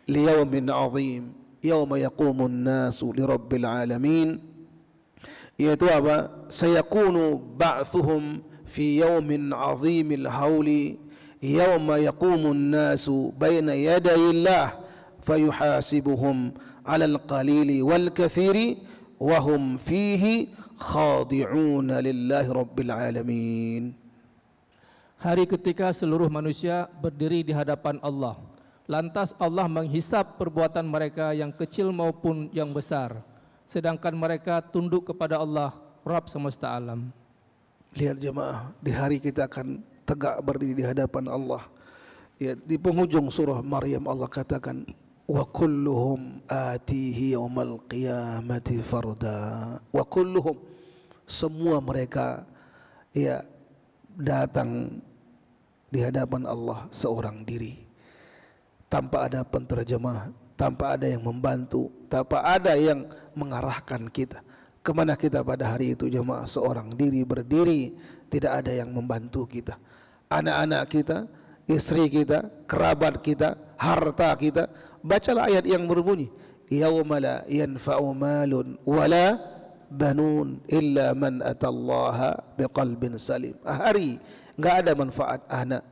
liyaumin azim yauma yaqumun nasu lirabbil alamin, yaitu apa? Sayakunu ba'thuhum fi yaumin azimil hauli yauma yaqumun nasu baina yadayillah fayuhasibuhum 'alal qalili wal katsiri wa hum fihi khadi'una lillahi rabbil alamin. Hari ketika seluruh manusia berdiri di hadapan Allah, lantas Allah menghisap perbuatan mereka yang kecil maupun yang besar, sedangkan mereka tunduk kepada Allah, Rabb semesta alam. Lihat jemaah, di hari kita akan tegak berdiri di hadapan Allah. Ya, di penghujung surah Maryam Allah katakan, wa kulluhum atihi yaumal qiyamati farda. Wa kulluhum, semua mereka ya datang di hadapan Allah seorang diri, tanpa ada penterjemah, tanpa ada yang membantu, tanpa ada yang mengarahkan kita kemana kita pada hari itu jemaah. Seorang diri berdiri, tidak ada yang membantu kita. Anak-anak kita, istri kita, kerabat kita, harta kita. Bacalah ayat yang berbunyi, yauma la yanfa'u malun wala banun illa man atallaha biqalbin salim. Hari enggak ada manfaat anak,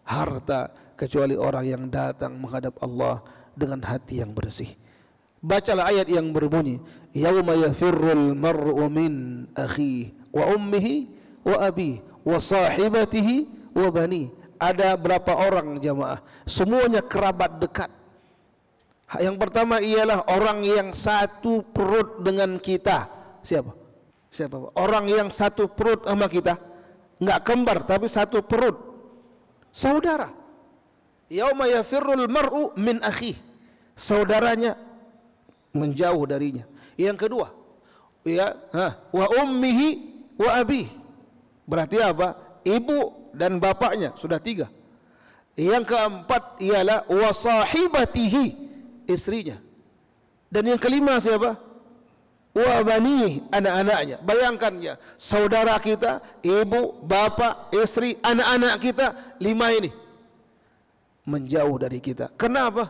harta, kecuali orang yang datang menghadap Allah dengan hati yang bersih. Bacalah ayat yang berbunyi, yauma yafirrul mar'u min akhihi wa ummihi wa abihi wa sahibatihi wa bani. Ada berapa orang jemaah? Semuanya kerabat dekat. Yang pertama ialah orang yang satu perut dengan kita. Siapa? Siapa? Orang yang satu perut sama kita, enggak kembar tapi satu perut, saudara. Yauma yafirrul mar'u min akhihi, saudaranya menjauh darinya. Yang kedua, ya, wa ummihi wa abihi, berarti apa? Ibu dan bapaknya, sudah tiga. Yang keempat ialah wa sahibatihi, istrinya. Dan yang kelima siapa? Wa bani, anak-anaknya. Bayangkan ya, saudara kita, ibu, bapak, istri, anak-anak kita, lima ini menjauh dari kita. Kenapa?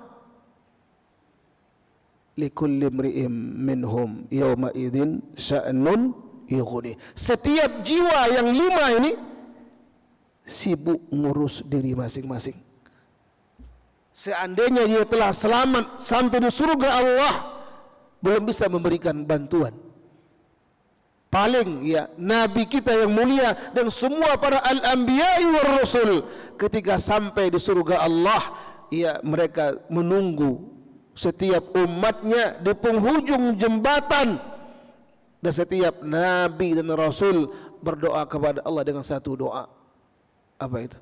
Likulli imri'in minhum yawma idzin sya'nun yughni. Setiap jiwa yang lima ini sibuk ngurus diri masing-masing. Seandainya dia telah selamat sampai di surga Allah, belum bisa memberikan bantuan. Paling ya Nabi kita yang mulia dan semua para al-anbiya'i war rasul, ketika sampai di surga Allah, ya mereka menunggu setiap umatnya di penghujung jembatan, dan setiap Nabi dan Rasul berdoa kepada Allah dengan satu doa. Apa itu?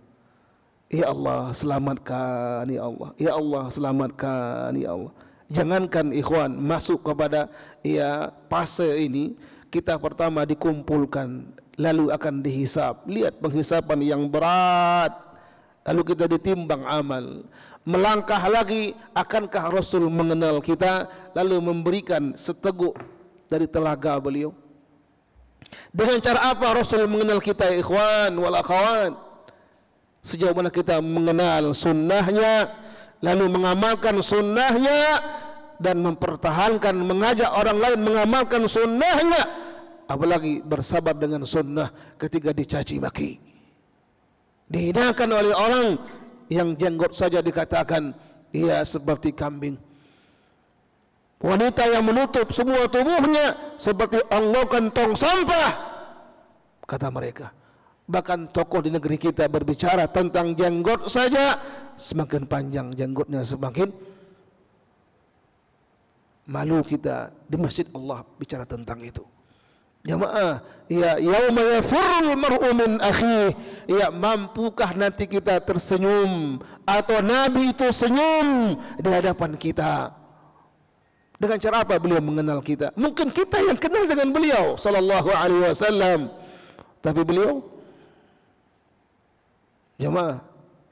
Ya Allah selamatkan, ya Allah, ya Allah selamatkan, ya Allah. Jangankan ikhwan masuk kepada ya fase ini, kita pertama dikumpulkan, lalu akan dihisap. Lihat penghisapan yang berat, lalu kita ditimbang amal. Melangkah lagi, akankah Rasul mengenal kita, lalu memberikan seteguk dari telaga beliau? Dengan cara apa Rasul mengenal kita ya ikhwan wal akhwat? Sejauh mana kita mengenal sunnahnya, lalu mengamalkan sunnahnya, dan mempertahankan, mengajak orang lain mengamalkan sunnahnya, apalagi bersabar dengan sunnah ketika dicaci maki, dihinakan oleh orang yang jenggot saja dikatakan ia seperti kambing, wanita yang menutup semua tubuhnya seperti onggokan tong sampah, kata mereka. Bahkan tokoh di negeri kita berbicara tentang jenggot saja, semakin panjang jenggotnya semakin malu kita di masjid Allah bicara tentang itu. Jamaah, ya yauma yafirrul mar'u min akhihi, ya mampukah nanti kita tersenyum atau Nabi itu senyum di hadapan kita? Dengan cara apa beliau mengenal kita? Mungkin kita yang kenal dengan beliau sallallahu alaihi wasallam, tapi beliau, jemaah,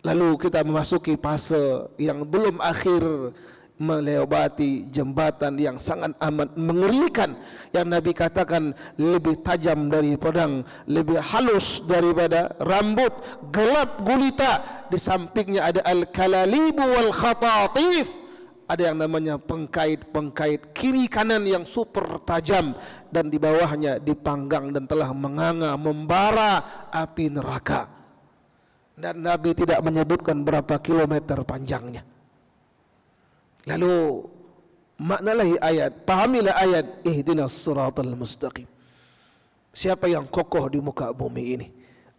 lalu kita memasuki fase yang belum akhir, melewati jembatan yang sangat amat mengerikan, yang Nabi katakan lebih tajam dari pedang, lebih halus daripada rambut, gelap gulita. Di sampingnya ada al-kalalibu wal khatatif, ada yang namanya pengkait kiri kanan yang super tajam, dan di bawahnya dipanggang dan telah menganga membara api neraka. Dan Nabi tidak menyebutkan berapa kilometer panjangnya. Lalu maknalahi ayat, pahamilah ayat, ihdinas siratal mustaqim. Siapa yang kokoh di muka bumi ini,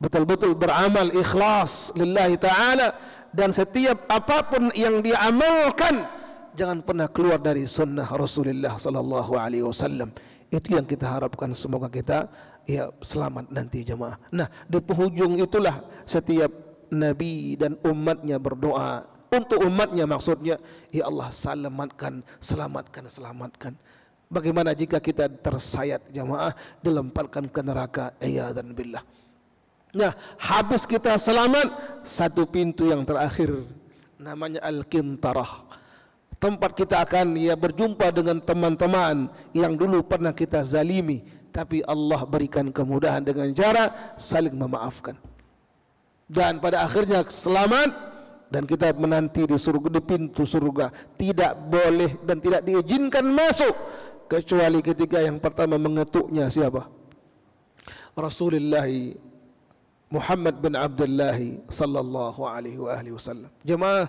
betul-betul beramal ikhlas lillahi ta'ala, dan setiap apapun yang dia amalkan jangan pernah keluar dari sunnah Rasulullah sallallahu alaihi wasallam. Itu yang kita harapkan, semoga kita ya selamat nanti jemaah. Nah, di penghujung itulah setiap nabi dan umatnya berdoa untuk umatnya, maksudnya ya Allah selamatkan. Bagaimana jika kita tersayat jemaah, dilemparkan ke neraka, iyadzan billah. Nah, habis kita selamat, satu pintu yang terakhir namanya Al-Qintarah. Tempat kita akan ya berjumpa dengan teman-teman yang dulu pernah kita zalimi, tapi Allah berikan kemudahan dengan cara saling memaafkan. Dan pada akhirnya selamat, dan kita menanti di surga, di pintu surga. Tidak boleh dan tidak diizinkan masuk kecuali ketika yang pertama mengetuknya siapa? Rasulullah Muhammad bin Abdullah sallallahu alaihi wasallam. Jemaah